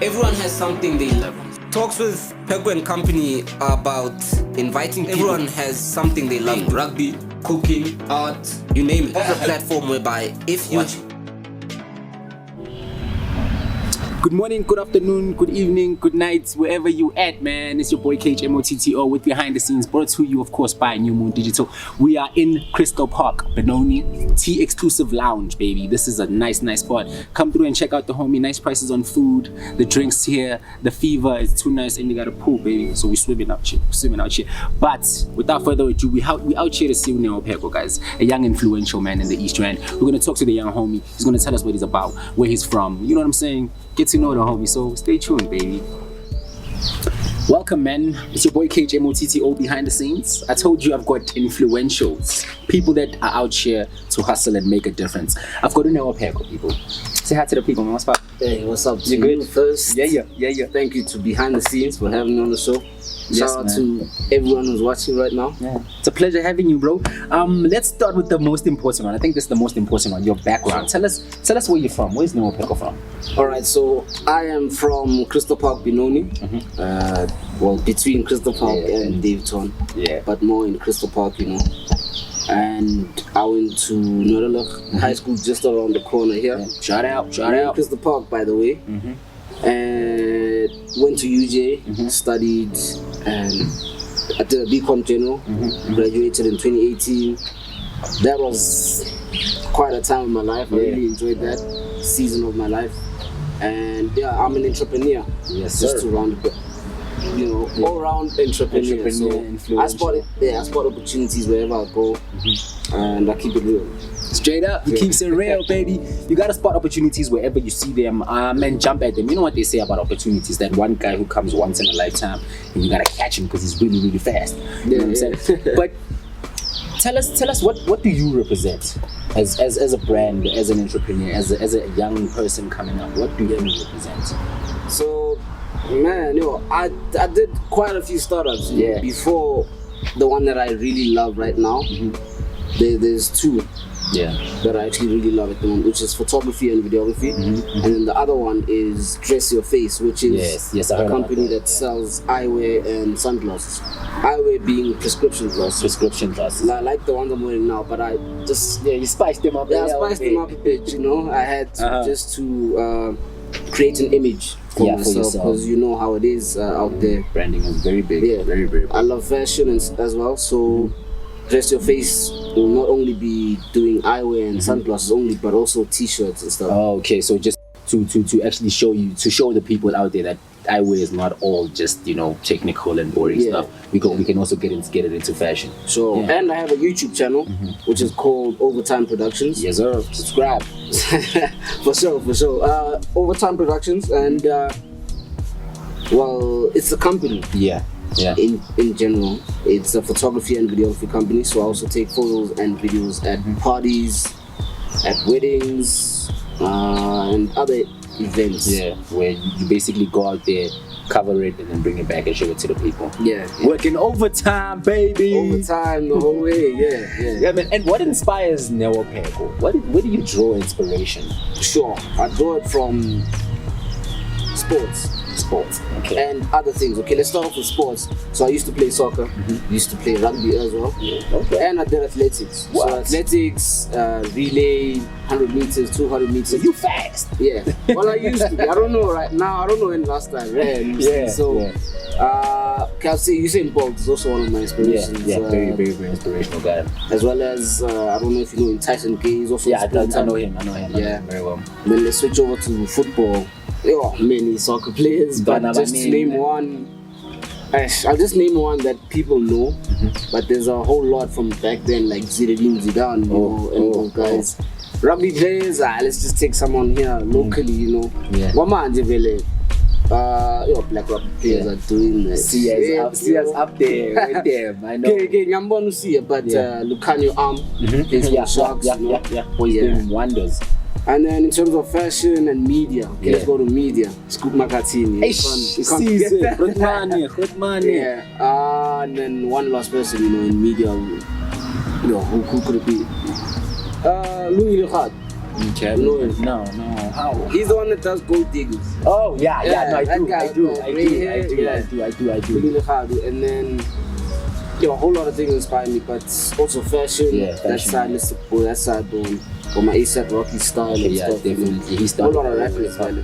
Everyone has something they love. Talks with Pheko and company about inviting people. Everyone has something they love. Rugby, cooking, art, you name it. It's a platform whereby if you... Good morning, good afternoon, good evening, good night, wherever you at, man. It's your boy ep6 with Behind the Scenes, brought to you, of course, by NewMoonDigital. We are in Crystal Park, Benoni, Tea Exclusive Lounge, baby. This is a nice spot. Come through and check out the homie. Nice prices on food, the drinks here, the fever is too nice, and you got a pool, baby. So we're swimming out here. But without further ado, we out here to see Pheko, guys. A young influential man in the East Rand. We're gonna talk to the young homie. He's gonna tell us what he's about, where he's from. You know what I'm saying? Get to know the homie, so stay tuned, baby. Welcome, man. It's your boy ep6 behind the scenes. I told you I've got influentials, people that are out here to hustle and make a difference. I've got to know Pheko, people. Say hi to the people, man. What's up? Hey, what's up? You good? First, Yeah. Thank you to Behind the Scenes for having me on the show. Shout out to everyone who's watching right now. Yeah. It's a pleasure having you, bro. Let's start with the most important one. I think this is the most important one, your background. Tell us where you're from. Where's Pheko from? Alright, so I am from Crystal Park, Benoni. Well, between Crystal Park and Daveyton. Yeah. But more in Crystal Park, you know. And I went to Norelach High School just around the corner here. Yeah. Shout out. Crystal Park, by the way. And went to UJ, studied, and I did a BCom General, graduated in 2018. That was quite a time in my life. I really enjoyed that season of my life. And yeah, I'm an entrepreneur. Yes, just to round it, you know, all-round entrepreneur. So I spot opportunities wherever I go, and I keep it real. Straight up, he keeps it real, baby. You gotta spot opportunities wherever you see them, and jump at them. You know what they say about opportunities? That one guy who comes once in a lifetime, and you gotta catch him because he's really fast. You know what I'm saying? But tell us what do you represent as a brand, as an entrepreneur, as a young person coming up? What do you represent? So, man, I did quite a few startups before the one that I really love right now. There's two that I actually really love at the moment, which is photography and videography, and then the other one is Dress Your Face, which is a company that sells eyewear and sunglasses. Eyewear being prescription glasses. I like the ones I'm wearing now, but I just you spiced them up. I spiced them up a bit. You know, I had to just to create an image for myself, because you know how it is out there. Branding is very big. Yeah, very big. I love fashion as well, so. Dress Your Face will not only be doing eyewear and sunglasses only, but also t-shirts and stuff. Oh, okay, so just to actually show the people out there that eyewear is not all just, you know, technical and boring stuff. We can also get it into fashion. Sure. Yeah. And I have a YouTube channel which is called Overtime Productions. Yes, sir. Subscribe. for sure. Overtime Productions, and well, it's a company. Yeah. In general, it's a photography and videography company, so I also take photos and videos at parties, at weddings, and other events. Yeah, where you basically go out there, cover it, and then bring it back and show it to the people. Yeah. Working overtime, baby. Overtime the whole way. Yeah, man. And what inspires Pheko? Where do you draw inspiration? Sure, I draw it from sports, and other things. Okay, let's start off with sports. So I used to play soccer, used to play rugby as well, and I did athletics. What? So athletics, relay, 100 meters, 200 meters. So you fast? Yeah. Well, I used to be. I don't know right now. I don't know when last time. Usain Bolt is also one of my inspirations. Very inspirational guy. As well as I don't know if you know him, Tyson Gay is also. I know him. Yeah, very well. Then let's switch over to football. There are many soccer players, but just to name one, I'll just name one that people know. But there's a whole lot from back then, like Zinedine Zidane, and those guys. Rugby players, let's just take someone here locally, you know. Black rugby players are doing that. See us up there with them. I know. I'm going to see it, but Lucanio Arm is Sharks. He's doing wonders. And then in terms of fashion and media, let's go to media. Scoop Makatini. Good money. And then one last person, in media, who could it be? Louis Legat. Okay. You know him? No. How? He's the one that does gold diggers. Oh yeah. No, I that do. guy I do. with I grey do. hair, I do. yeah. I do. Really hard. And then a whole lot of things inspire me, but also fashion. Yeah, That fashion, side, yeah. Mr. Boy, that side, or my ASAP Rocky style and Yeah, stuff. definitely. He A started whole lot of rapping as well.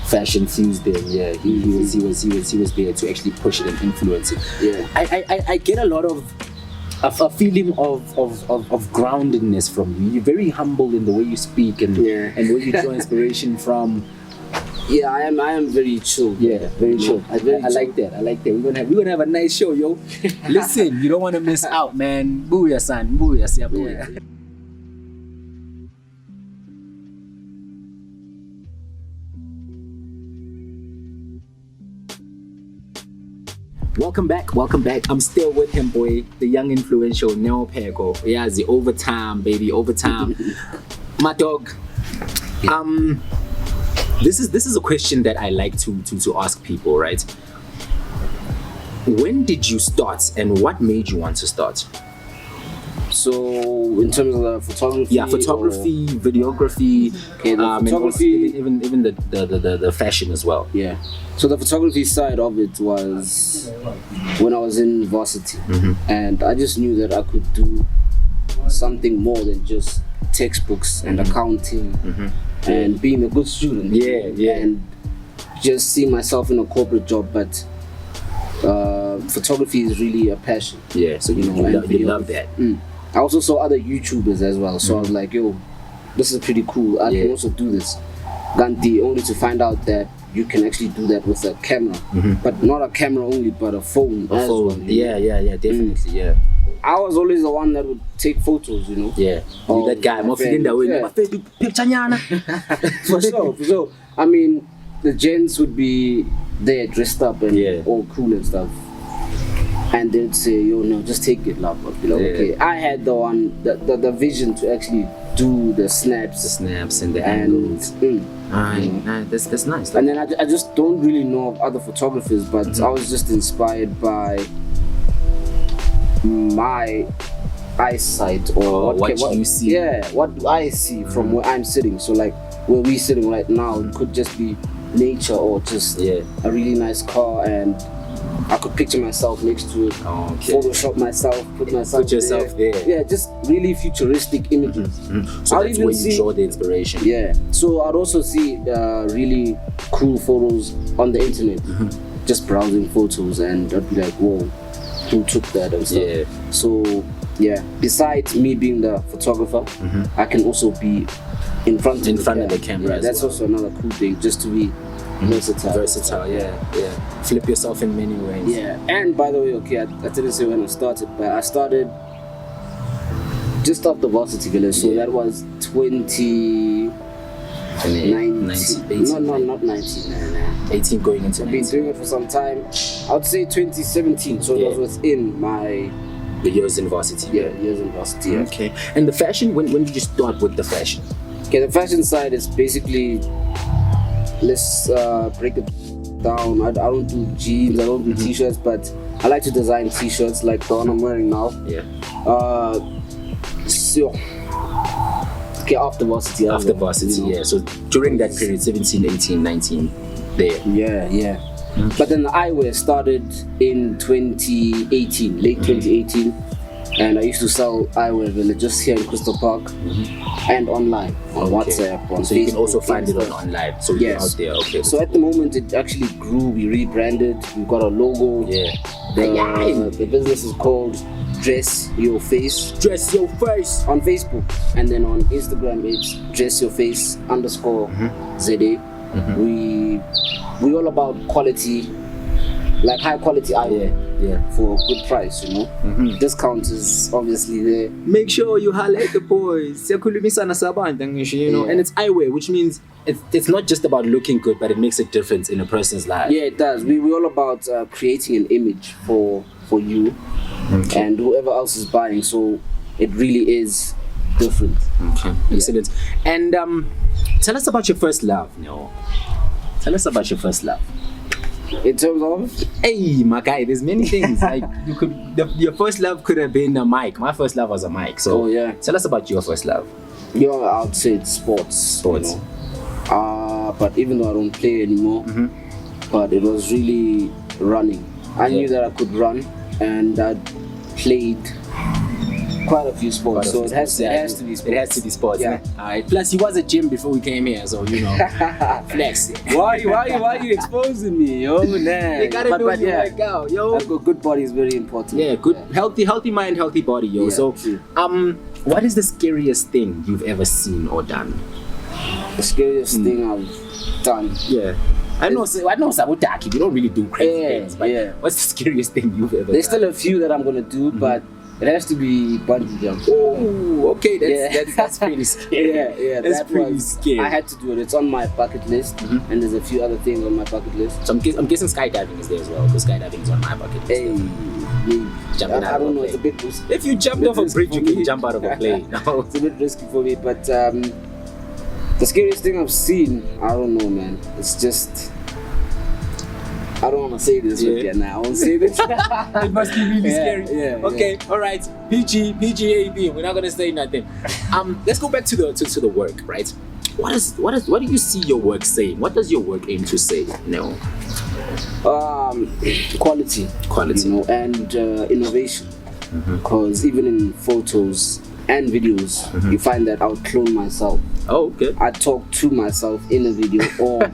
Fashion fused them. Yeah, he was there to actually push it and influence it. Yeah. I get a lot of a feeling of groundedness from you. You're very humble in the way you speak and where you draw inspiration from. Yeah, I am very chill. Yeah, very chill. I like that. We're gonna have a nice show, yo. Listen, you don't want to miss out, man. Booyah, son. Booyah, yeah, booyah. Yeah. Welcome back. I'm still with him, boy. The young influential Pheko. Yeah, the overtime, baby, overtime. My dog. This is a question that I like to ask people, right? When did you start, and what made you want to start? So in terms of the photography, photography, videography, okay, the and photography, also even the fashion as well. yeah. So the photography side of it was when I was in varsity, and I just knew that I could do something more than just textbooks and accounting and being a good student. Yeah. And just see myself in a corporate job, but photography is really a passion. Yeah, so you love that. I also saw other YouTubers as well, so I was like, yo, this is pretty cool. I can also do this. Gandhi, only to find out that you can actually do that with a camera, but not a camera only, but a phone. A phone. Yeah, definitely. Yeah. I was always the one that would take photos, you know. Yeah. You that guy. My friend, for sure. I mean, the gents would be there dressed up and all cool and stuff. And they'd say, yo, no, just take it, love. I'd be like, okay. I had the vision to actually do the snaps. And the angles. That's nice. And then I just don't really know of other photographers, but I was just inspired by my eyesight or what you see. Yeah, what I see from where I'm sitting. So like where we're sitting right now, it could just be nature or just a really nice car, and I could picture myself next to it, Photoshop myself, put yourself there. Yeah, just really futuristic images. So that's where you draw the inspiration. Yeah, so I'd also see really cool photos on the internet, just browsing photos, and I'd be like, whoa, who took that and stuff. Yeah. So yeah, besides me being the photographer, I can also be in front of the camera. That's also another cool thing, just to be versatile. Yeah. Flip yourself in many ways. Yeah. And by the way, okay, I didn't say when I started, but I started just after varsity village, so that was 2019. Not 19. 18 going into 19. I've been doing it for some time. I would say 2017, so it was within the years in varsity. Yeah, years in varsity. Yeah. Okay. And the fashion, when did you start with the fashion? Okay, the fashion side is basically, let's break it down. I don't do jeans, I don't do t-shirts, but I like to design t-shirts like the one I'm wearing now. Yeah. So okay, after varsity, yeah. So during that period, 17, 18, 19, there. Yeah. But then the eyewear started in 2018, late 2018, and I used to sell eyewear just here in Crystal Park and online on WhatsApp, on so Facebook. You can also find it on online. So you're out there. Okay. So at the moment, it actually grew. We rebranded. We got a logo. Yeah. The business is called Dress Your Face. Dress Your Face on Facebook, and then on Instagram it's Dress Your Face _ZA. We all about quality, like high quality eyewear. Yeah. For a good price, you know. Discount is obviously there. Make sure you highlight the boys. You know, and it's eyewear, which means it's not just about looking good, but it makes a difference in a person's life. Yeah, it does. We're all about creating an image for you and whoever else is buying. So it really is different. Okay, excellent. And tell us about your first love, Neo. Tell us about your first love. In terms of, hey, my guy, there's many things. Like your first love could have been a mic. My first love was a mic. So tell us about your first love. Yeah, I'd say it's sports. Sports. You know? But even though I don't play anymore, but it was really running. I knew that I could run, and I played quite a few sports. So it has to be sports. It has to be sports. Yeah. Alright. Plus, he was at gym before we came here, so you know, flex. Why you exposing me, yo? Nah. They gotta do your workout, yo. A good body is very important. Yeah, good, healthy mind, healthy body, yo. Yeah, So, true. what is the scariest thing you've ever seen or done? The scariest thing I've done. Yeah. I know Sabutaki, you don't really do crazy things, but what's the scariest thing you've ever There's done? still a few that I'm gonna do, but it has to be bungee jump. Oh, okay, that's pretty scary. Yeah, that's that pretty was- scary. I had to do it. It's on my bucket list, and there's a few other things on my bucket list. So I'm guessing skydiving is there as well, because skydiving is on my bucket list. Hey, Jumping out I of a don't know. plane. It's a bit risky. If you jumped off a bridge, you can jump out of a plane. No. It's a bit risky for me, but the scariest thing I've seen, I don't know, man. It's just. I don't want to say this with you now. I won't say this. It must be really scary. Yeah, okay, all right. PG, we're not gonna say nothing. Let's go back to the work, right? What do you see your work saying? What does your work aim to say? No. Quality, you know, and innovation. Because even in photos and videos, you find that I'll clone myself. Oh, okay. I talk to myself in a video, or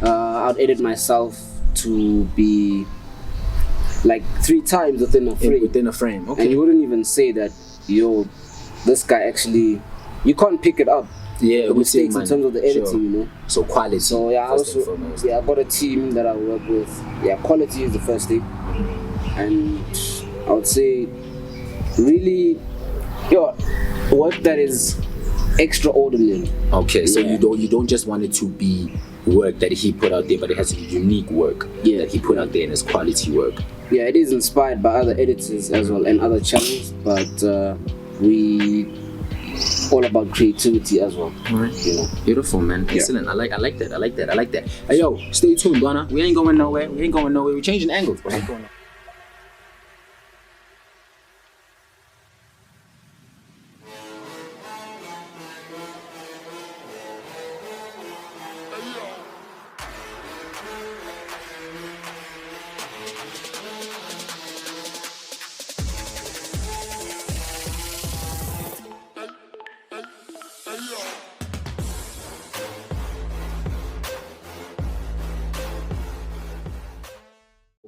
I'll edit myself to be like 3 times within a frame. Within a frame, okay. And you wouldn't even say that, yo, this guy actually, you can't pick it up. Yeah, the mistakes in terms of the editing, you know. So quality. So yeah, first and foremost. I've got a team that I work with. Yeah, quality is the first thing, and I would say, really, work that is extraordinary. Okay, so Yeah. you don't just want it to be work that he put out there, but it has to be unique work that he put out there, and it's quality work. Yeah, it is inspired by other editors as well and other channels, but we all about creativity as well. Alright. You know. Beautiful, man. Excellent. I like that. Hey, yo, stay tuned, Donna. We ain't going nowhere. We're changing angles. We're not going nowhere.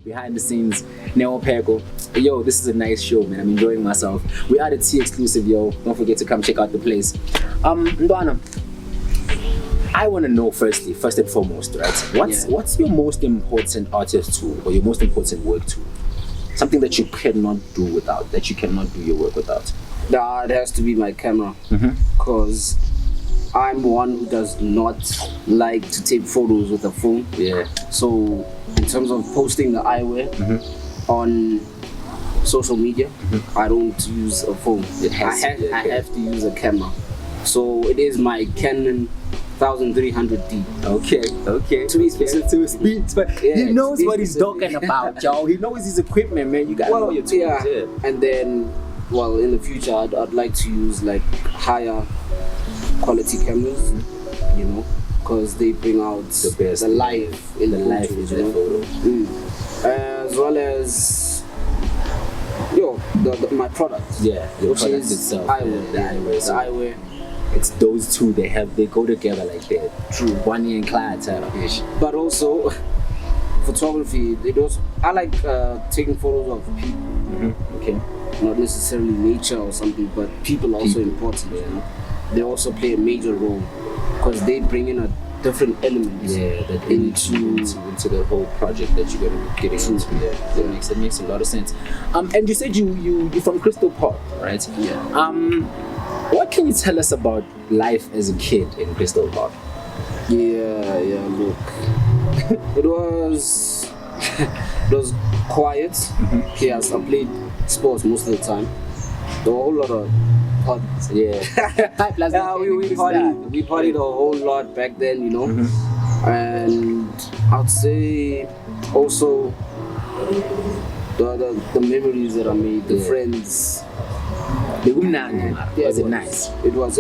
Behind the scenes, Pheko. Yo, this is a nice show, man. I'm enjoying myself. We are the T exclusive, yo. Don't forget to come check out the place. Ndwana, I want to know first and foremost, right? What's your most important artist tool or your most important work tool? Something that you cannot do without, that you cannot do your work without. Nah, it has to be my camera, because I'm one who does not like to take photos with a phone. Yeah. So in terms of posting the eyewear on social media, I don't use a phone. I have to use a camera. So it is my Canon 1300D. Okay. To be specific. But he knows what he's talking about, yo. He knows his equipment, man. You gotta know your tools. Yeah. And then, well, in the future, I'd like to use like higher quality cameras, you know, because they bring out the best, the life in the photos, you know? As well as my products. Yeah, your which product is itself. eyewear. The eyewear. The eyewear. It's those two. They go together like that. True. Bonnie and Clyde type of ish. But also, photography. I like taking photos of people. Okay. Not necessarily nature or something, but people are also important. You know? They also play a major role because they bring in a different element. Yeah, that into the whole project that you're gonna be getting into. Yeah, that makes a lot of sense. And you said you're from Crystal Park, right? Yeah. What can you tell us about life as a kid in Crystal Park? Yeah. Look, it was quiet. Yes, I played sports most of the time. There were a whole lot of parties. Yeah. We partied a whole lot back then, you know. And I'd say also the memories that I made, the friends. Was it nice? It was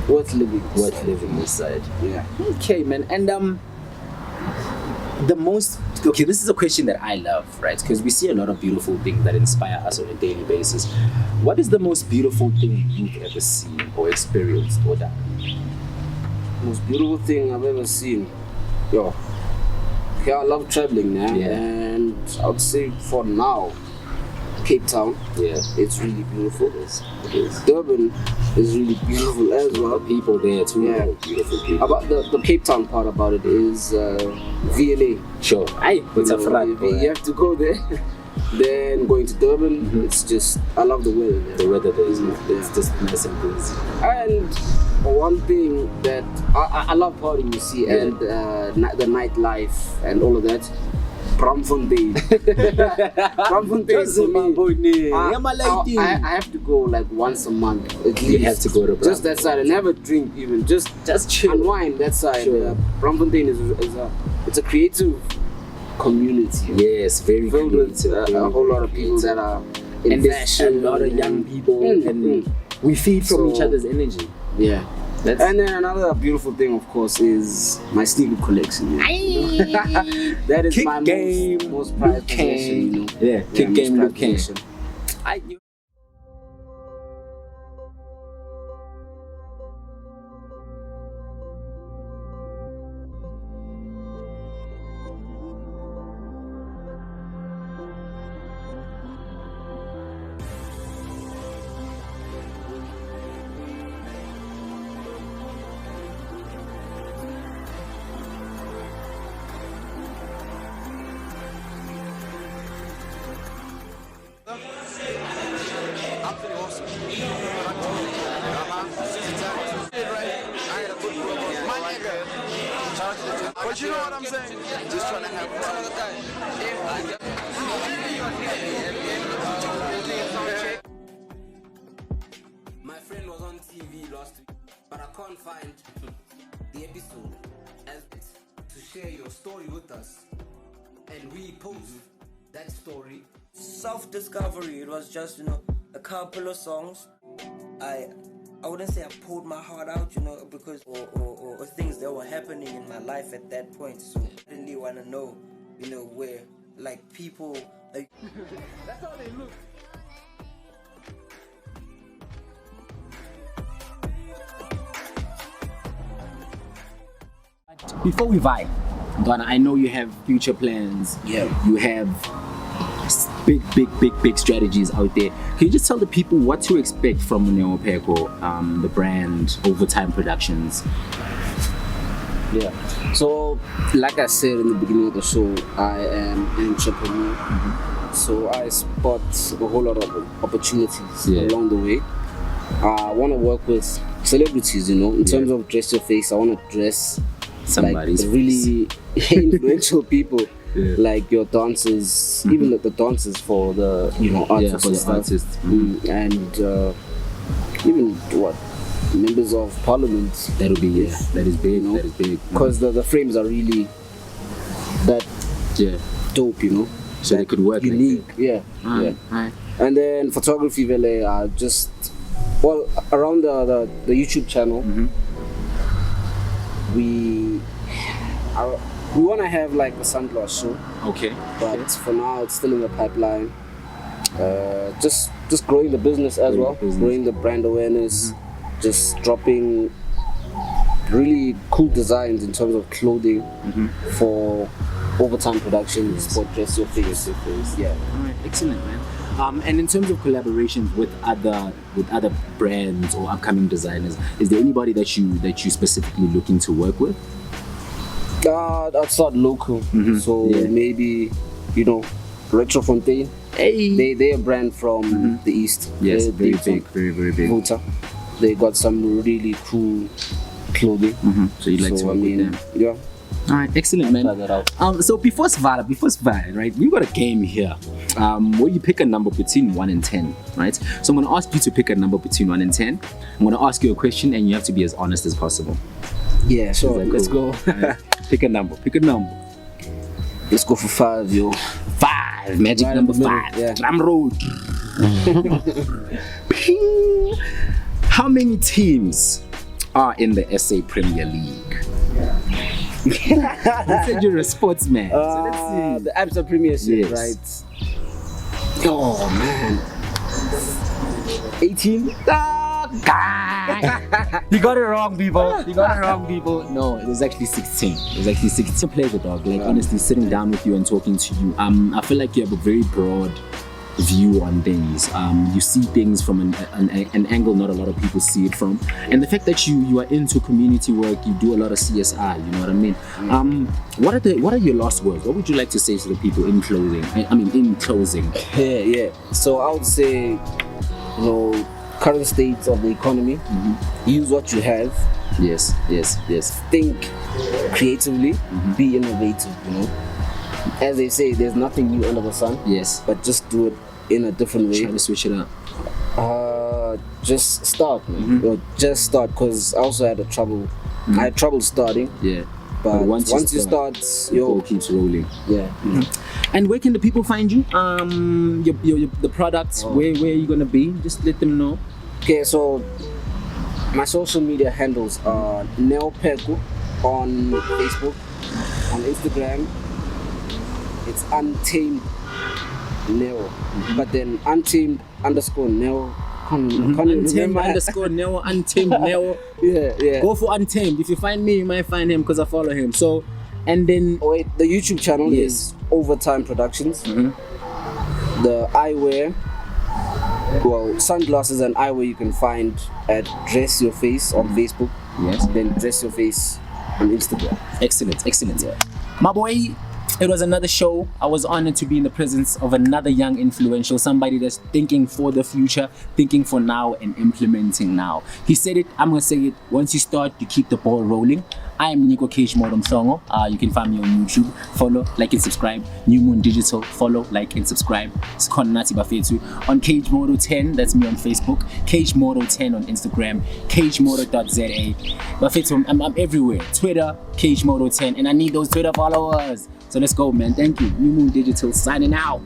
worth living. Worth living this side. Yeah. Okay, man. And this is a question that I love, right? Because we see a lot of beautiful things that inspire us on a daily basis. What is the most beautiful thing you've ever seen or experienced or done? Most beautiful thing I've ever seen. Yo. Okay, I love traveling, man. Yeah. And I would say for now, Cape Town. Yeah. It's really beautiful. It is. Durban is really beautiful as well. The people there too. Yeah. Beautiful people. About the Cape Town part about it is VLA. Sure. It's a front. You have to go there. Then going to Durban, it's just, I love the weather there. The weather there is Yeah. it's just nice and breezy. And one thing that I love partying, you see, and the nightlife and all of that. Bramfontein. Bramfontein is for me. I have to go like once a month at least. You have to go to Bram. Just that side and have a drink even. Just chill. Unwind that side. Sure. Bramfontein it's a creative community. Yes, very Filled with creative. a whole lot of people that are in and there's fashion. a lot of young people and we feed from each other's energy. Yeah. And then another beautiful thing, of course, is my sneaker collection. That is Kick my game, most prized possession. You know? Yeah, kick game, most Luke Kane. prized possession. But you know what I'm saying? Just trying to have My friend was on TV last week, but I can't find the episode as to share your story with us, and we post that story. Self-discovery. It was just, a couple of songs. I wouldn't say I poured my heart out, because or things that were happening in my life at that point. So I didn't really want to know, where like people like. That's how they look. Before we vibe, Donna, I know you have future plans. Yeah. You have big strategies out there. Can you just tell the people what to expect from Pheko, the brand, Overtime Productions? Yeah. So, like I said in the beginning of the show, I am an entrepreneur. So I spot a whole lot of opportunities along the way. I want to work with celebrities, in terms of dress your face. I want to dress Somebody's like really influential people. Yeah. Like your dancers, even the dancers for the artists, for the and artists. and even members of parliament. That'll be that is big. That is big. Because the frames are really that dope, So they could work unique. Like Right. And then photography, really, around the YouTube channel, we want to have like a sunglass show. Okay. But for now, it's still in the pipeline. Just growing the business as well, growing the brand awareness, just dropping really cool designs in terms of clothing for Overtime Productions, sport dress your face. Yeah. All right, excellent, man. And in terms of collaborations with other brands or upcoming designers, is there anybody that you specifically looking to work with? I'll start local, so maybe Retro Fontaine. Hey, They're a brand from the east. Yes, They're very big. Vuta. They got some really cool clothing. So you'd like to work with them? Yeah. All right, excellent, man. Try that out. So before Svara, right? We've got a game here, where you pick a number between 1 and 10, right? So I'm gonna ask you to pick a number between 1 and 10. I'm gonna ask you a question, and you have to be as honest as possible. Yeah, sure. Let's go. Right. Pick a number. Let's go for 5, yo. 5. Magic Right number in the middle, 5. yeah. Drum roll. Ping. How many teams are in the SA Premier League? You said you're a sportsman. So let's see. The ep6 Premiership, Yes. right? Oh man, 18. You got it wrong, people. You got it wrong, people. No, it was actually 16. It was actually 16. It's a pleasure, dog. Like, honestly, sitting down with you and talking to you. I feel like you have a very broad view on things. You see things from an angle not a lot of people see it from. And the fact that you are into community work, you do a lot of CSR, you know what I mean? What are your last words? What would you like to say to the people in closing? In closing. Yeah. So I would say, current state of the economy, use what you have. Yes. Think creatively, be innovative, As they say, there's nothing new under the sun. Yes. But just do it in a different way. Try to switch it up. Just start, man. Just start, because I also had I had trouble starting. Yeah. But once you start, it all keeps rolling. Yeah. And where can the people find you? The products, where are you gonna be? Just let them know. Okay, so my social media handles are Pheko on Facebook, on Instagram. It's Untamed Neo, but then Untamed_Neo. Untamed_Neo, Untamed Neo. Yeah. Go for Untamed. If you find me, you might find him because I follow him. So, and then wait, the YouTube channel is Overtime Productions. The eyewear, sunglasses and eyewear you can find at Dress Your Face on Facebook. Yes. Then Dress Your Face on Instagram. Excellent. Yeah. My boy, it was another show. I was honored to be in the presence of another young influential, somebody that's thinking for the future, thinking for now and implementing now. He said it, I'm gonna say it. Once you start, you keep the ball rolling. I am Nico Cage Modom Songo. You can find me on YouTube. Follow, like and subscribe. NewMoonDigital. Follow, like and subscribe. It's Konati Bafetu. On Cage Modo 10, that's me on Facebook. Cage Modo 10 on Instagram. CageModo.za. Bafetu, I'm everywhere. Twitter, Cage Modo 10. And I need those Twitter followers. So let's go, man. Thank you. NewMoonDigital signing out.